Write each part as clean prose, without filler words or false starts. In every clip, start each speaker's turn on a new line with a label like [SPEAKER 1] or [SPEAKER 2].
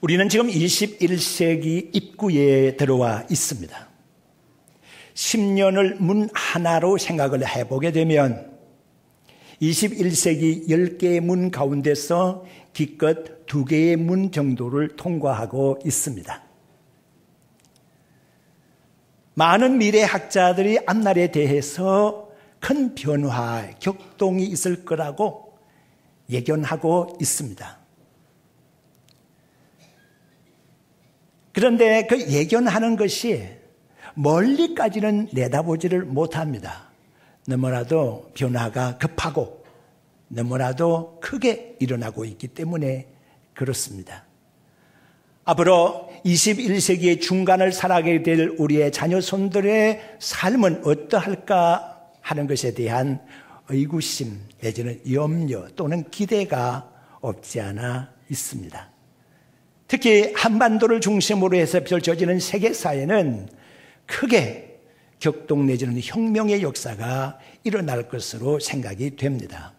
[SPEAKER 1] 우리는 지금 21세기 입구에 들어와 있습니다. 10년을 문 하나로 생각을 해보게 되면 21세기 10개의 문 가운데서 기껏 2개의 문 정도를 통과하고 있습니다. 많은 미래학자들이 앞날에 대해서 큰 변화, 격동이 있을 거라고 예견하고 있습니다. 그런데 그 예견하는 것이 멀리까지는 내다보지를 못합니다. 너무나도 변화가 급하고 너무나도 크게 일어나고 있기 때문에 그렇습니다. 앞으로 21세기의 중간을 살아가게 될 우리의 자녀손들의 삶은 어떠할까 하는 것에 대한 의구심 내지는 염려 또는 기대가 없지 않아 있습니다. 특히 한반도를 중심으로 해서 펼쳐지는 세계사회는 크게 격동 내지는 혁명의 역사가 일어날 것으로 생각이 됩니다.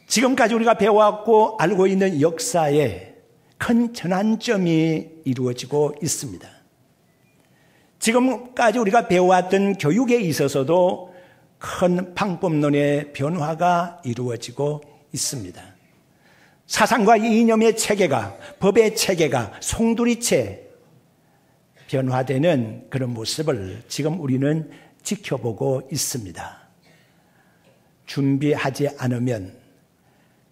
[SPEAKER 1] 지금까지 우리가 배워왔고 알고 있는 역사에 큰 전환점이 이루어지고 있습니다. 지금까지 우리가 배워왔던 교육에 있어서도 큰 방법론의 변화가 이루어지고 있습니다. 사상과 이념의 체계가, 법의 체계가 송두리째 변화되는 그런 모습을 지금 우리는 지켜보고 있습니다. 준비하지 않으면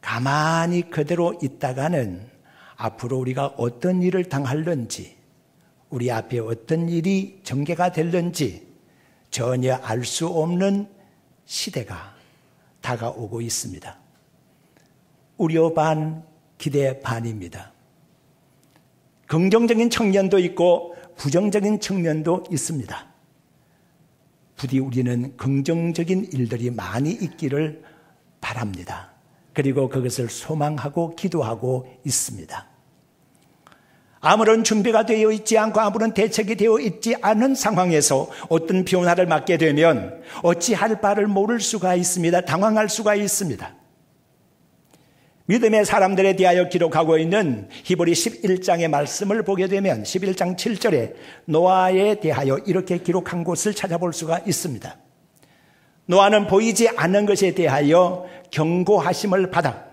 [SPEAKER 1] 가만히 그대로 있다가는 앞으로 우리가 어떤 일을 당할는지, 우리 앞에 어떤 일이 전개가 될는지 전혀 알 수 없는 시대가 다가오고 있습니다. 우려 반, 기대 반입니다. 긍정적인 측면도 있고 부정적인 측면도 있습니다. 부디 우리는 긍정적인 일들이 많이 있기를 바랍니다. 그리고 그것을 소망하고 기도하고 있습니다. 아무런 준비가 되어 있지 않고 아무런 대책이 되어 있지 않은 상황에서 어떤 변화를 맞게 되면 어찌할 바를 모를 수가 있습니다. 당황할 수가 있습니다. 믿음의 사람들에 대하여 기록하고 있는 히브리 11장의 말씀을 보게 되면 11장 7절에 노아에 대하여 이렇게 기록한 곳을 찾아볼 수가 있습니다. 노아는 보이지 않는 것에 대하여 경고하심을 받아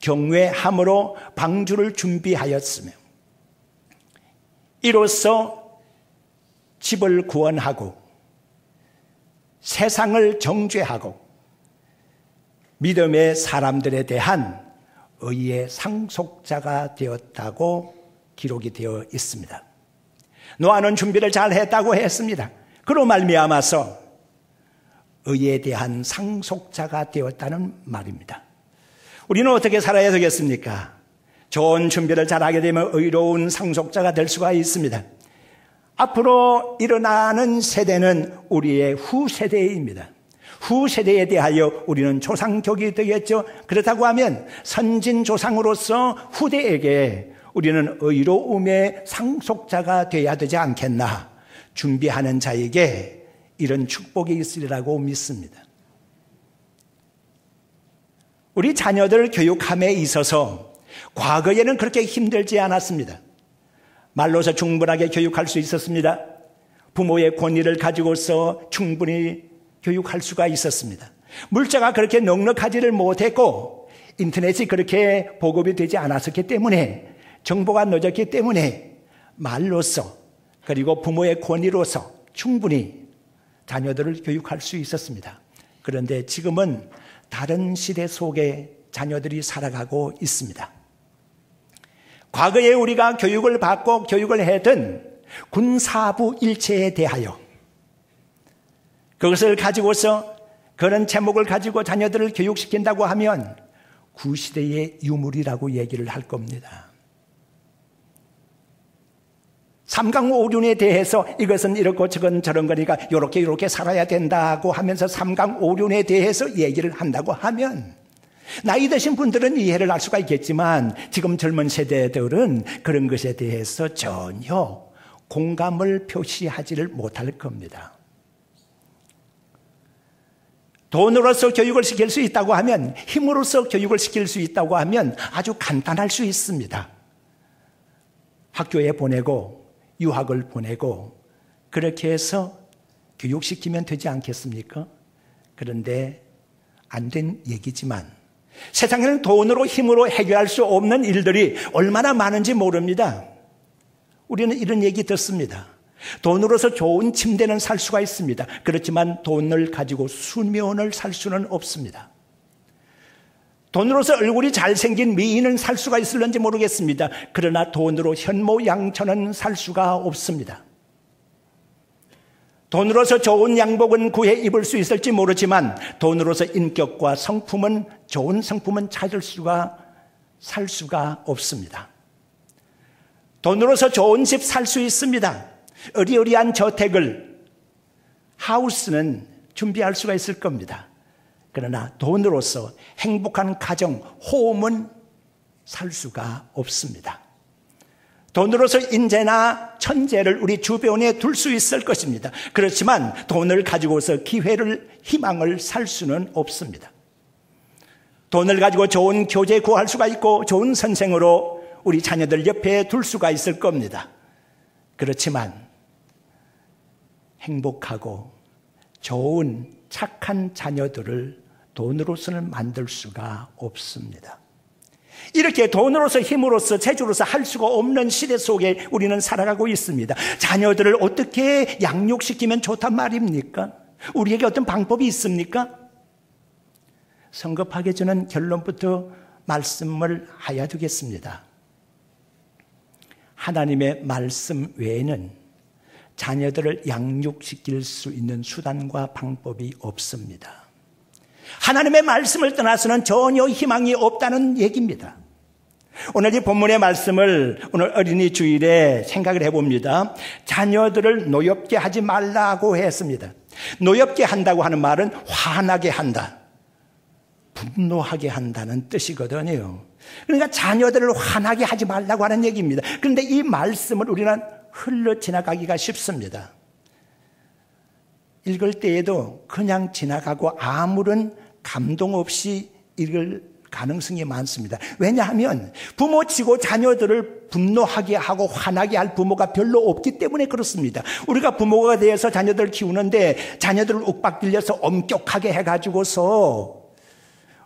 [SPEAKER 1] 경외함으로 방주를 준비하였으며 이로써 집을 구원하고 세상을 정죄하고 믿음의 사람들에 대한 의의 상속자가 되었다고 기록이 되어 있습니다. 노아는 준비를 잘 했다고 했습니다. 그로 말미암아서 의에 대한 상속자가 되었다는 말입니다. 우리는 어떻게 살아야 되겠습니까? 좋은 준비를 잘하게 되면 의로운 상속자가 될 수가 있습니다. 앞으로 일어나는 세대는 우리의 후세대입니다. 후세대에 대하여 우리는 조상격이 되겠죠. 그렇다고 하면 선진조상으로서 후대에게 우리는 의로움의 상속자가 되어야 되지 않겠나. 준비하는 자에게 이런 축복이 있으리라고 믿습니다. 우리 자녀들 교육함에 있어서 과거에는 그렇게 힘들지 않았습니다. 말로서 충분하게 교육할 수 있었습니다. 부모의 권위를 가지고서 충분히 교육할 수가 있었습니다. 물자가 그렇게 넉넉하지를 못했고 인터넷이 그렇게 보급이 되지 않았었기 때문에 정보가 늦었기 때문에 말로서 그리고 부모의 권위로서 충분히 자녀들을 교육할 수 있었습니다. 그런데 지금은 다른 시대 속에 자녀들이 살아가고 있습니다. 과거에 우리가 교육을 받고 교육을 했던 군사부 일체에 대하여 그것을 가지고서 그런 제목을 가지고 자녀들을 교육시킨다고 하면 구시대의 유물이라고 얘기를 할 겁니다. 삼강오륜에 대해서 이것은 이렇고 저건 저런 거니까 이렇게 살아야 된다고 하면서 삼강오륜에 대해서 얘기를 한다고 하면 나이 드신 분들은 이해를 할 수가 있겠지만 지금 젊은 세대들은 그런 것에 대해서 전혀 공감을 표시하지를 못할 겁니다. 돈으로서 교육을 시킬 수 있다고 하면, 힘으로서 교육을 시킬 수 있다고 하면 아주 간단할 수 있습니다. 학교에 보내고 유학을 보내고 그렇게 해서 교육시키면 되지 않겠습니까? 그런데 안 된 얘기지만 세상에는 돈으로 힘으로 해결할 수 없는 일들이 얼마나 많은지 모릅니다. 우리는 이런 얘기 듣습니다. 돈으로서 좋은 침대는 살 수가 있습니다. 그렇지만 돈을 가지고 수면을 살 수는 없습니다. 돈으로서 얼굴이 잘생긴 미인은 살 수가 있을런지 모르겠습니다. 그러나 돈으로 현모양처는 살 수가 없습니다. 돈으로서 좋은 양복은 구해 입을 수 있을지 모르지만 돈으로서 인격과 성품은, 좋은 성품은 살 수가 없습니다. 돈으로서 좋은 집 살 수 있습니다. 어리어리한 저택을, 하우스는 준비할 수가 있을 겁니다. 그러나 돈으로서 행복한 가정, 홈은 살 수가 없습니다. 돈으로서 인재나 천재를 우리 주변에 둘 수 있을 것입니다. 그렇지만 돈을 가지고서 기회를, 희망을 살 수는 없습니다. 돈을 가지고 좋은 교재 구할 수가 있고 좋은 선생으로 우리 자녀들 옆에 둘 수가 있을 겁니다. 그렇지만 행복하고 좋은 착한 자녀들을 돈으로서는 만들 수가 없습니다. 이렇게 돈으로서 힘으로서 재주로서 할 수가 없는 시대 속에 우리는 살아가고 있습니다. 자녀들을 어떻게 양육시키면 좋단 말입니까? 우리에게 어떤 방법이 있습니까? 성급하게 저는 결론부터 말씀을 하여 두겠습니다. 하나님의 말씀 외에는 자녀들을 양육시킬 수 있는 수단과 방법이 없습니다. 하나님의 말씀을 떠나서는 전혀 희망이 없다는 얘기입니다. 오늘 이 본문의 말씀을 오늘 어린이 주일에 생각을 해봅니다. 자녀들을 노엽게 하지 말라고 했습니다. 노엽게 한다고 하는 말은 화나게 한다, 분노하게 한다는 뜻이거든요. 그러니까 자녀들을 화나게 하지 말라고 하는 얘기입니다. 그런데 이 말씀을 우리는 흘러 지나가기가 쉽습니다. 읽을 때에도 그냥 지나가고 아무런 감동 없이 읽을 가능성이 많습니다. 왜냐하면 부모치고 자녀들을 분노하게 하고 화나게 할 부모가 별로 없기 때문에 그렇습니다. 우리가 부모가 되어서 자녀들을 키우는데 자녀들을 윽박질려서 엄격하게 해가지고서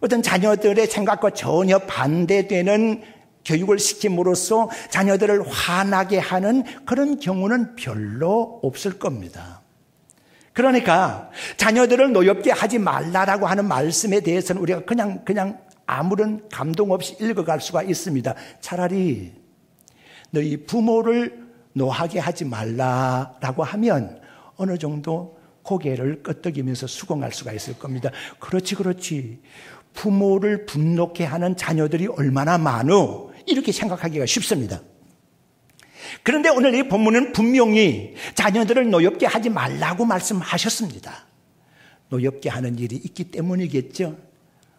[SPEAKER 1] 어떤 자녀들의 생각과 전혀 반대되는 교육을 시킴으로써 자녀들을 화나게 하는 그런 경우는 별로 없을 겁니다. 그러니까 자녀들을 노엽게 하지 말라라고 하는 말씀에 대해서는 우리가 그냥 아무런 감동 없이 읽어갈 수가 있습니다. 차라리 너희 부모를 노하게 하지 말라라고 하면 어느 정도 고개를 끄덕이면서 수긍할 수가 있을 겁니다. 그렇지. 부모를 분노케 하는 자녀들이 얼마나 많어? 이렇게 생각하기가 쉽습니다. 그런데 오늘 이 본문은 분명히 자녀들을 노엽게 하지 말라고 말씀하셨습니다. 노엽게 하는 일이 있기 때문이겠죠.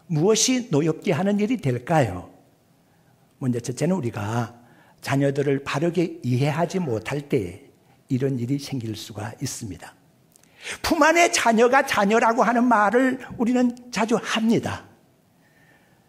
[SPEAKER 1] 무엇이 노엽게 하는 일이 될까요? 먼저 첫째는 우리가 자녀들을 바르게 이해하지 못할 때 이런 일이 생길 수가 있습니다. 품 안에 자녀가 자녀라고 하는 말을 우리는 자주 합니다.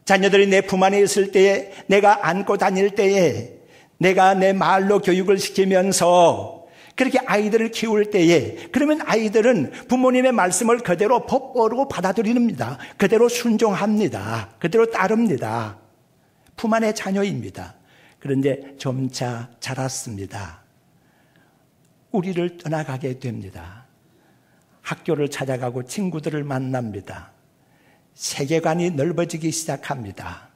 [SPEAKER 1] 자녀들이 내 품 안에 있을 때에, 내가 안고 다닐 때에, 내가 내 말로 교육을 시키면서 그렇게 아이들을 키울 때에, 그러면 아이들은 부모님의 말씀을 그대로 법으로 받아들입니다. 그대로 순종합니다. 그대로 따릅니다. 품 안의 자녀입니다. 그런데 점차 자랐습니다. 우리를 떠나가게 됩니다. 학교를 찾아가고 친구들을 만납니다. 세계관이 넓어지기 시작합니다.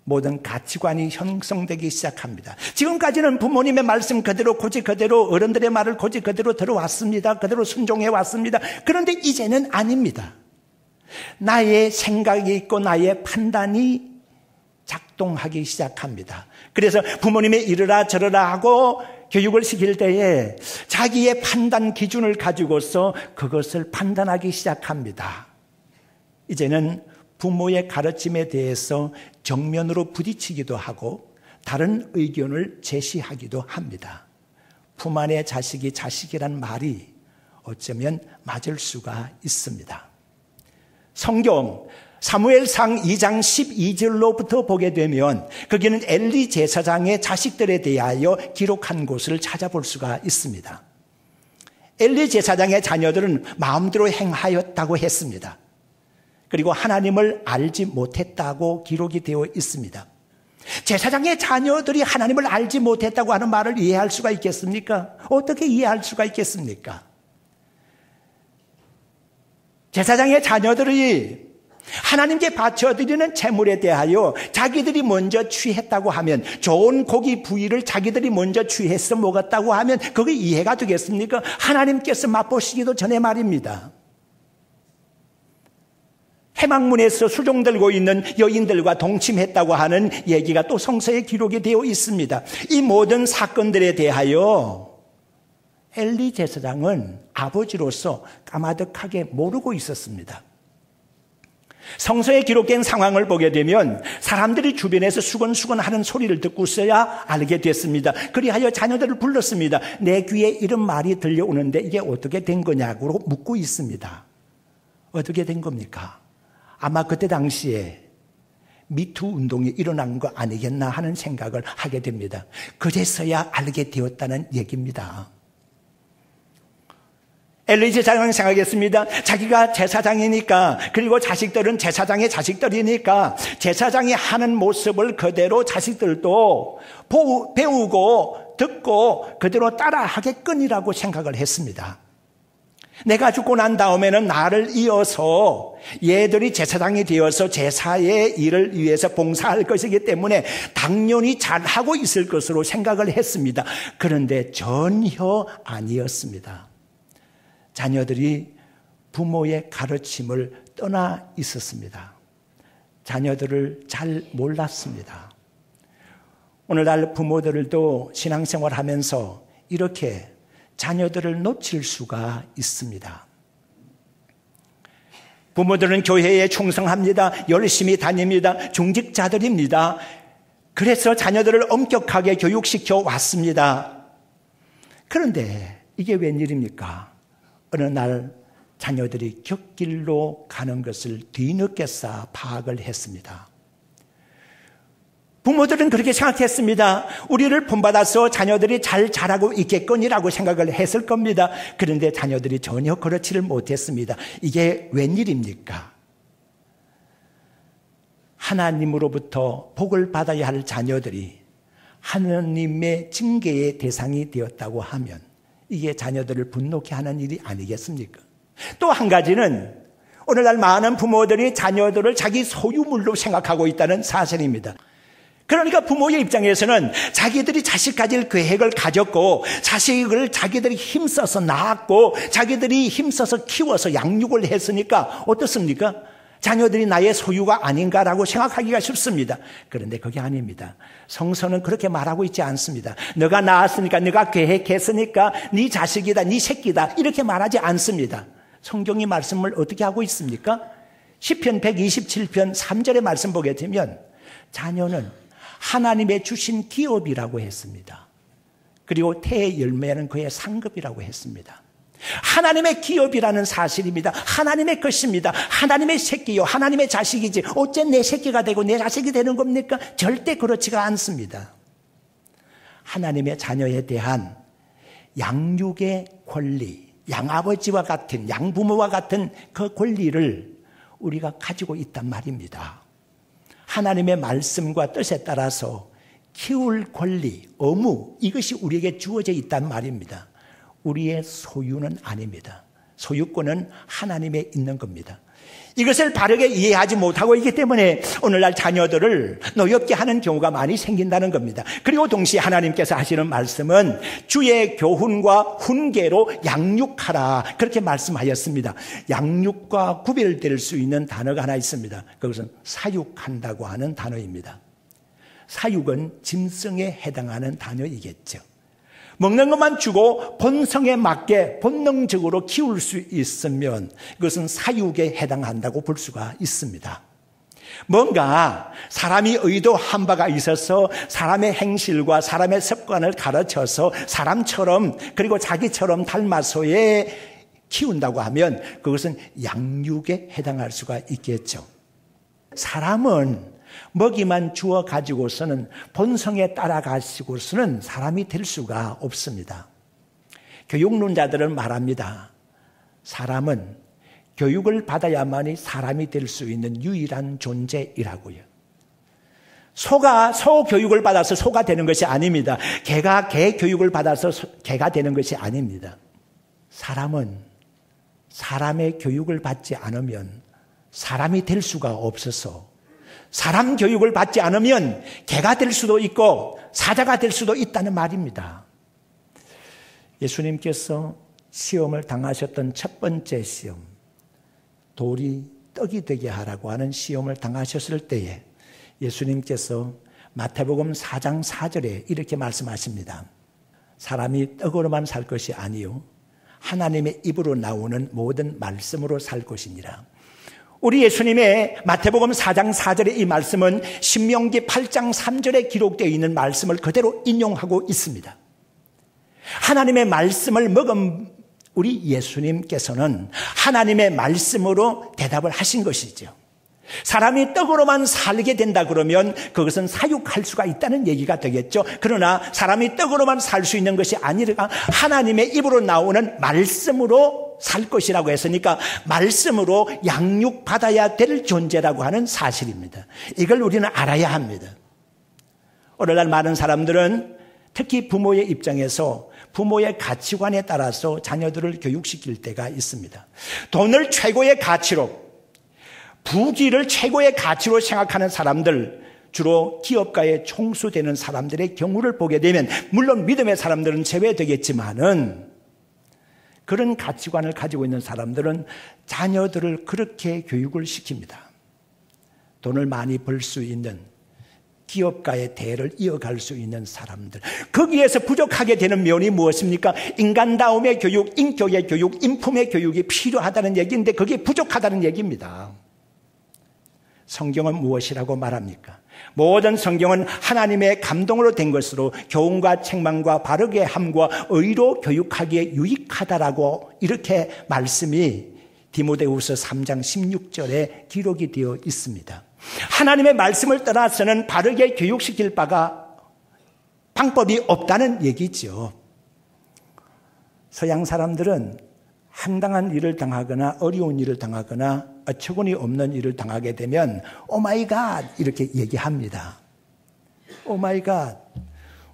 [SPEAKER 1] 모든 가치관이 형성되기 시작합니다. 지금까지는 부모님의 말씀 그대로 고지 그대로, 어른들의 말을 고지 그대로 들어왔습니다. 그대로 순종해 왔습니다. 그런데 이제는 아닙니다. 나의 생각이 있고 나의 판단이 작동하기 시작합니다. 그래서 부모님의 이러라 저러라 하고 교육을 시킬 때에 자기의 판단 기준을 가지고서 그것을 판단하기 시작합니다. 이제는 부모의 가르침에 대해서 정면으로 부딪히기도 하고 다른 의견을 제시하기도 합니다. 품 안의 자식이 자식이란 말이 어쩌면 맞을 수가 있습니다. 성경 사무엘상 2장 12절로부터 보게 되면 거기는 엘리 제사장의 자식들에 대하여 기록한 곳을 찾아볼 수가 있습니다. 엘리 제사장의 자녀들은 마음대로 행하였다고 했습니다. 그리고 하나님을 알지 못했다고 기록이 되어 있습니다. 제사장의 자녀들이 하나님을 알지 못했다고 하는 말을 이해할 수가 있겠습니까? 어떻게 이해할 수가 있겠습니까? 제사장의 자녀들이 하나님께 바쳐드리는 제물에 대하여 자기들이 먼저 취했다고 하면, 좋은 고기 부위를 자기들이 먼저 취해서 먹었다고 하면 그게 이해가 되겠습니까? 하나님께서 맛보시기도 전에 말입니다. 해망문에서 수종 들고 있는 여인들과 동침했다고 하는 얘기가 또 성서에 기록이 되어 있습니다. 이 모든 사건들에 대하여 엘리 제사장은 아버지로서 까마득하게 모르고 있었습니다. 성서에 기록된 상황을 보게 되면 사람들이 주변에서 수건수건 하는 소리를 듣고서야 알게 됐습니다. 그리하여 자녀들을 불렀습니다. 내 귀에 이런 말이 들려오는데 이게 어떻게 된 거냐고 묻고 있습니다. 어떻게 된 겁니까? 아마 그때 당시에 미투 운동이 일어난 거 아니겠나 하는 생각을 하게 됩니다. 그제서야 알게 되었다는 얘기입니다. 엘리 제사장은 생각했습니다. 자기가 제사장이니까, 그리고 자식들은 제사장의 자식들이니까 제사장이 하는 모습을 그대로 자식들도 배우고 듣고 그대로 따라하겠거니라고 생각을 했습니다. 내가 죽고 난 다음에는 나를 이어서 얘들이 제사장이 되어서 제사의 일을 위해서 봉사할 것이기 때문에 당연히 잘하고 있을 것으로 생각을 했습니다. 그런데 전혀 아니었습니다. 자녀들이 부모의 가르침을 떠나 있었습니다. 자녀들을 잘 몰랐습니다. 오늘날 부모들도 신앙생활 하면서 이렇게 자녀들을 놓칠 수가 있습니다. 부모들은 교회에 충성합니다. 열심히 다닙니다. 중직자들입니다. 그래서 자녀들을 엄격하게 교육시켜 왔습니다. 그런데 이게 웬일입니까? 어느 날 자녀들이 곁길로 가는 것을 뒤늦게서 파악을 했습니다. 부모들은 그렇게 생각했습니다. 우리를 본받아서 자녀들이 잘 자라고 있겠거니라고 생각을 했을 겁니다. 그런데 자녀들이 전혀 그렇지를 못했습니다. 이게 웬일입니까? 하나님으로부터 복을 받아야 할 자녀들이 하나님의 징계의 대상이 되었다고 하면 이게 자녀들을 분노케 하는 일이 아니겠습니까? 또 한 가지는 오늘날 많은 부모들이 자녀들을 자기 소유물로 생각하고 있다는 사실입니다. 그러니까 부모의 입장에서는 자기들이 자식 가질 계획을 가졌고 자식을 자기들이 힘써서 낳았고 자기들이 힘써서 키워서 양육을 했으니까 어떻습니까? 자녀들이 나의 소유가 아닌가라고 생각하기가 쉽습니다. 그런데 그게 아닙니다. 성서는 그렇게 말하고 있지 않습니다. 너가 낳았으니까, 너가 계획했으니까 네 자식이다, 네 새끼다 이렇게 말하지 않습니다. 성경이 말씀을 어떻게 하고 있습니까? 시편 127편 3절의 말씀 보게 되면 자녀는 하나님의 주신 기업이라고 했습니다. 그리고 태의 열매는 그의 상급이라고 했습니다. 하나님의 기업이라는 사실입니다. 하나님의 것입니다. 하나님의 새끼요, 하나님의 자식이지 어째 내 새끼가 되고 내 자식이 되는 겁니까? 절대 그렇지가 않습니다. 하나님의 자녀에 대한 양육의 권리, 양아버지와 같은, 양부모와 같은 그 권리를 우리가 가지고 있단 말입니다. 하나님의 말씀과 뜻에 따라서 키울 권리, 의무, 이것이 우리에게 주어져 있단 말입니다. 우리의 소유는 아닙니다. 소유권은 하나님에 있는 겁니다. 이것을 바르게 이해하지 못하고 있기 때문에 오늘날 자녀들을 노엽게 하는 경우가 많이 생긴다는 겁니다. 그리고 동시에 하나님께서 하시는 말씀은 주의 교훈과 훈계로 양육하라 그렇게 말씀하였습니다. 양육과 구별될 수 있는 단어가 하나 있습니다. 그것은 사육한다고 하는 단어입니다. 사육은 짐승에 해당하는 단어이겠죠. 먹는 것만 주고 본성에 맞게 본능적으로 키울 수 있으면 그것은 사육에 해당한다고 볼 수가 있습니다. 뭔가 사람이 의도한 바가 있어서 사람의 행실과 사람의 습관을 가르쳐서 사람처럼 그리고 자기처럼 닮아서의 키운다고 하면 그것은 양육에 해당할 수가 있겠죠. 사람은 먹이만 주어 가지고서는 본성에 따라가시고서는 사람이 될 수가 없습니다. 교육론자들은 말합니다. 사람은 교육을 받아야만이 사람이 될 수 있는 유일한 존재이라고요. 소가 소 교육을 받아서 소가 되는 것이 아닙니다. 개가 개 교육을 받아서 개가 되는 것이 아닙니다. 사람은 사람의 교육을 받지 않으면 사람이 될 수가 없어서 사람 교육을 받지 않으면 개가 될 수도 있고 사자가 될 수도 있다는 말입니다. 예수님께서 시험을 당하셨던 첫 번째 시험, 돌이 떡이 되게 하라고 하는 시험을 당하셨을 때에 예수님께서 마태복음 4장 4절에 이렇게 말씀하십니다. 사람이 떡으로만 살 것이 아니요 하나님의 입으로 나오는 모든 말씀으로 살 것이니라. 우리 예수님의 마태복음 4장 4절의 이 말씀은 신명기 8장 3절에 기록되어 있는 말씀을 그대로 인용하고 있습니다. 하나님의 말씀을 먹은 우리 예수님께서는 하나님의 말씀으로 대답을 하신 것이죠. 사람이 떡으로만 살게 된다 그러면 그것은 사육할 수가 있다는 얘기가 되겠죠. 그러나 사람이 떡으로만 살 수 있는 것이 아니라 하나님의 입으로 나오는 말씀으로 살 것이라고 했으니까 말씀으로 양육받아야 될 존재라고 하는 사실입니다. 이걸 우리는 알아야 합니다. 오늘날 많은 사람들은 특히 부모의 입장에서 부모의 가치관에 따라서 자녀들을 교육시킬 때가 있습니다. 돈을 최고의 가치로, 부귀를 최고의 가치로 생각하는 사람들, 주로 기업가에 총수되는 사람들의 경우를 보게 되면 물론 믿음의 사람들은 제외되겠지만은 그런 가치관을 가지고 있는 사람들은 자녀들을 그렇게 교육을 시킵니다. 돈을 많이 벌 수 있는 기업가의 대를 이어갈 수 있는 사람들, 거기에서 부족하게 되는 면이 무엇입니까? 인간다움의 교육, 인격의 교육, 인품의 교육이 필요하다는 얘기인데 그게 부족하다는 얘기입니다. 성경은 무엇이라고 말합니까? 모든 성경은 하나님의 감동으로 된 것으로 교훈과 책망과 바르게 함과 의로 교육하기에 유익하다라고 이렇게 말씀이 디모데후서 3장 16절에 기록이 되어 있습니다. 하나님의 말씀을 떠나서는 바르게 교육시킬 바가 방법이 없다는 얘기죠. 서양 사람들은 황당한 일을 당하거나 어려운 일을 당하거나 어처구니 없는 일을 당하게 되면 오 마이 갓 이렇게 얘기합니다. 오 마이 갓.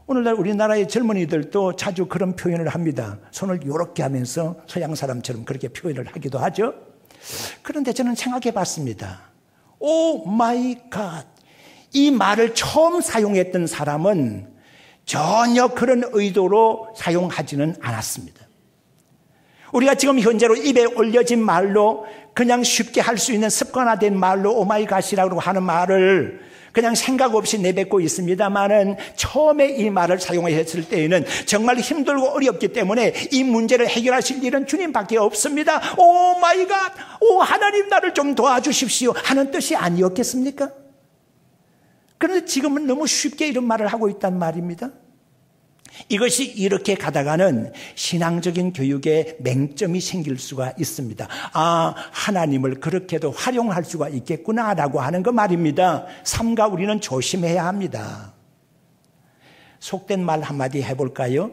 [SPEAKER 1] 오늘날 우리나라의 젊은이들도 자주 그런 표현을 합니다. 손을 이렇게 하면서 서양 사람처럼 그렇게 표현을 하기도 하죠. 그런데 저는 생각해 봤습니다. 오 마이 갓. 이 말을 처음 사용했던 사람은 전혀 그런 의도로 사용하지는 않았습니다. 우리가 지금 현재로 입에 올려진 말로 그냥 쉽게 할 수 있는 습관화된 말로 오마이갓이라고 하는 말을 그냥 생각 없이 내뱉고 있습니다만은 처음에 이 말을 사용했을 때에는 정말 힘들고 어렵기 때문에 이 문제를 해결하실 일은 주님밖에 없습니다. 오마이갓, 오 하나님 나를 좀 도와주십시오 하는 뜻이 아니었겠습니까? 그런데 지금은 너무 쉽게 이런 말을 하고 있단 말입니다. 이것이 이렇게 가다가는 신앙적인 교육에 맹점이 생길 수가 있습니다. 아, 하나님을 그렇게도 활용할 수가 있겠구나라고 하는 거 말입니다. 삼가 우리는 조심해야 합니다. 속된 말 한마디 해볼까요?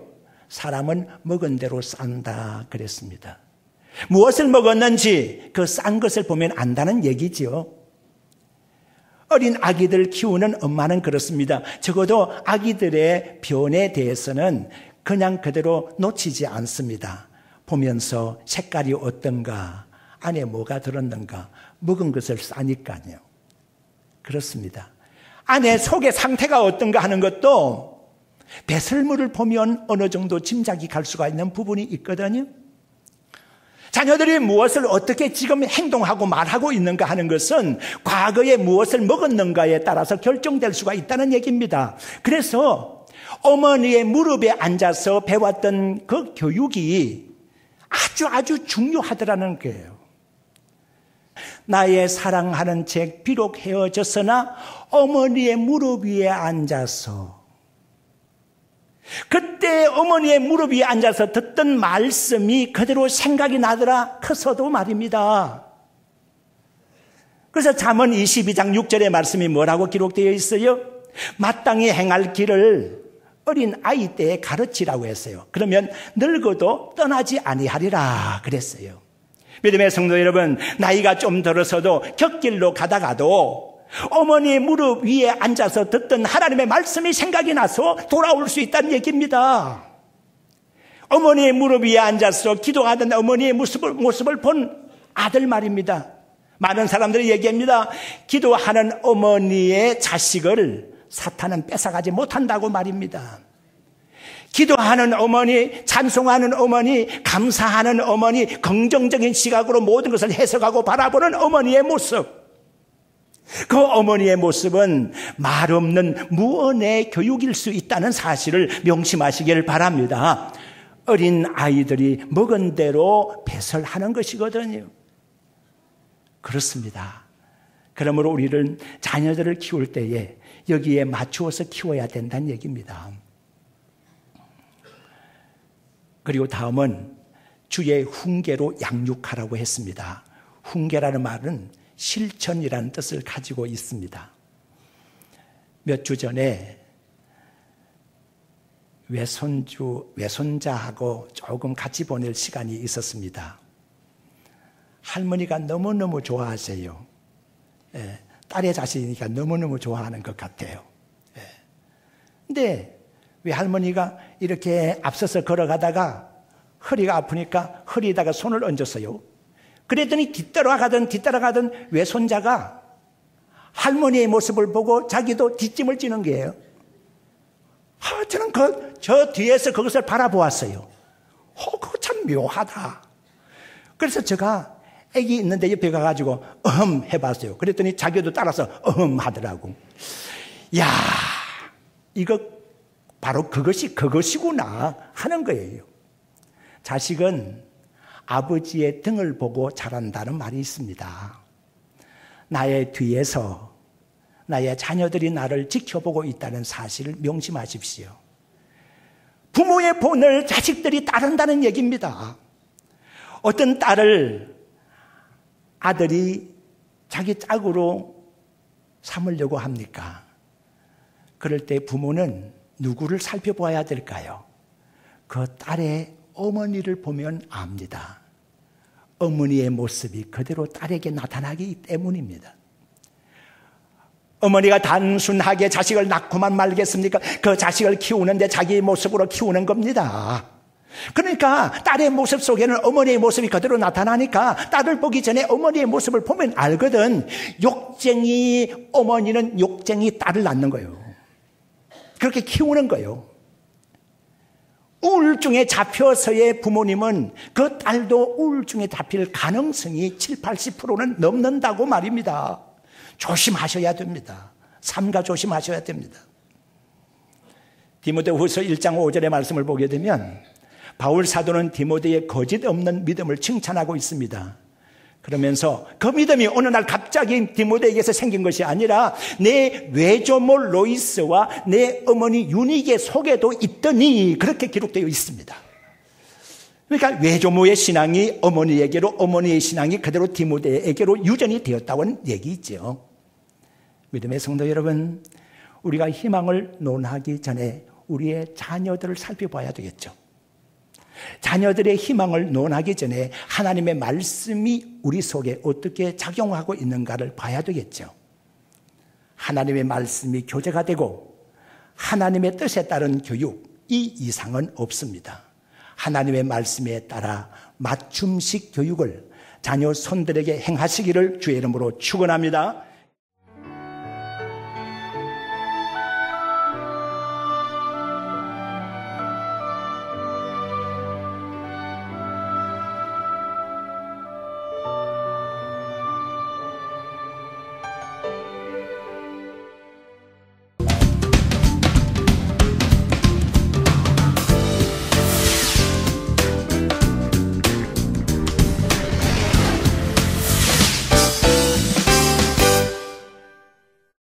[SPEAKER 1] 사람은 먹은 대로 싼다 그랬습니다. 무엇을 먹었는지 그 싼 것을 보면 안다는 얘기지요. 어린 아기들 키우는 엄마는 그렇습니다. 적어도 아기들의 변에 대해서는 그냥 그대로 놓치지 않습니다. 보면서 색깔이 어떤가, 안에 뭐가 들었는가, 먹은 것을 싸니까요. 그렇습니다. 안에 속의 상태가 어떤가 하는 것도 배설물을 보면 어느 정도 짐작이 갈 수가 있는 부분이 있거든요. 자녀들이 무엇을 어떻게 지금 행동하고 말하고 있는가 하는 것은 과거에 무엇을 먹었는가에 따라서 결정될 수가 있다는 얘기입니다. 그래서 어머니의 무릎에 앉아서 배웠던 그 교육이 아주 중요하더라는 거예요. 나의 사랑하는 책 비록 헤어졌으나 어머니의 무릎 위에 앉아서 그때 어머니의 무릎 위에 앉아서 듣던 말씀이 그대로 생각이 나더라. 커서도 말입니다. 그래서 잠언 22장 6절의 말씀이 뭐라고 기록되어 있어요? 마땅히 행할 길을 어린 아이 때에 가르치라고 했어요. 그러면 늙어도 떠나지 아니하리라 그랬어요. 믿음의 성도 여러분, 나이가 좀 들어서도 곁길로 가다가도 어머니의 무릎 위에 앉아서 듣던 하나님의 말씀이 생각이 나서 돌아올 수 있다는 얘기입니다. 어머니의 무릎 위에 앉아서 기도하던 어머니의 모습을 본 아들 말입니다. 많은 사람들이 얘기합니다. 기도하는 어머니의 자식을 사탄은 뺏어가지 못한다고 말입니다. 기도하는 어머니, 찬송하는 어머니, 감사하는 어머니, 긍정적인 시각으로 모든 것을 해석하고 바라보는 어머니의 모습. 그 어머니의 모습은 말 없는 무언의 교육일 수 있다는 사실을 명심하시길 바랍니다. 어린 아이들이 먹은 대로 배설하는 것이거든요. 그렇습니다. 그러므로 우리는 자녀들을 키울 때에 여기에 맞추어서 키워야 된다는 얘기입니다. 그리고 다음은 주의 훈계로 양육하라고 했습니다. 훈계라는 말은 실천이라는 뜻을 가지고 있습니다. 몇 주 전에 외손자하고 조금 같이 보낼 시간이 있었습니다. 할머니가 너무너무 좋아하세요. 딸의 자식이니까 너무너무 좋아하는 것 같아요. 근데 왜 할머니가 이렇게 앞서서 걸어가다가 허리가 아프니까 허리에다가 손을 얹었어요. 그랬더니 뒤따라가던 외손자가 할머니의 모습을 보고 자기도 뒷짐을 지는 거예요. 저는 저 뒤에서 그것을 바라보았어요. 그거 참 묘하다. 그래서 제가 애기 있는데 옆에 가가지고 해봤어요. 그랬더니 자기도 따라서 하더라고. 야, 이거 바로 그것이구나 하는 거예요. 자식은 아버지의 등을 보고 자란다는 말이 있습니다. 나의 뒤에서 나의 자녀들이 나를 지켜보고 있다는 사실을 명심하십시오. 부모의 본을 자식들이 따른다는 얘기입니다. 어떤 딸을 아들이 자기 짝으로 삼으려고 합니까? 그럴 때 부모는 누구를 살펴봐야 될까요? 그 딸의 어머니를 보면 압니다. 어머니의 모습이 그대로 딸에게 나타나기 때문입니다. 어머니가 단순하게 자식을 낳고만 말겠습니까? 그 자식을 키우는데 자기의 모습으로 키우는 겁니다. 그러니까 딸의 모습 속에는 어머니의 모습이 그대로 나타나니까 딸을 보기 전에 어머니의 모습을 보면 알거든. 욕쟁이 어머니는 욕쟁이 딸을 낳는 거예요. 그렇게 키우는 거예요. 우울증에 잡혀서의 부모님은 그 딸도 우울증에 잡힐 가능성이 70-80%는 넘는다고 말입니다. 조심하셔야 됩니다. 삼가 조심하셔야 됩니다. 디모데후서 1장 5절의 말씀을 보게 되면 바울 사도는 디모데의 거짓 없는 믿음을 칭찬하고 있습니다. 그러면서 그 믿음이 어느 날 갑자기 디모데에게서 생긴 것이 아니라 내 외조모 로이스와 내 어머니 유닉의 속에도 있더니 그렇게 기록되어 있습니다. 그러니까 외조모의 신앙이 어머니에게로, 어머니의 신앙이 그대로 디모데에게로 유전이 되었다는 얘기죠. 믿음의 성도 여러분, 우리가 희망을 논하기 전에 우리의 자녀들을 살펴봐야 되겠죠. 자녀들의 희망을 논하기 전에 하나님의 말씀이 우리 속에 어떻게 작용하고 있는가를 봐야 되겠죠. 하나님의 말씀이 교재가 되고 하나님의 뜻에 따른 교육, 이 이상은 없습니다. 하나님의 말씀에 따라 맞춤식 교육을 자녀 손들에게 행하시기를 주의 이름으로 축원합니다.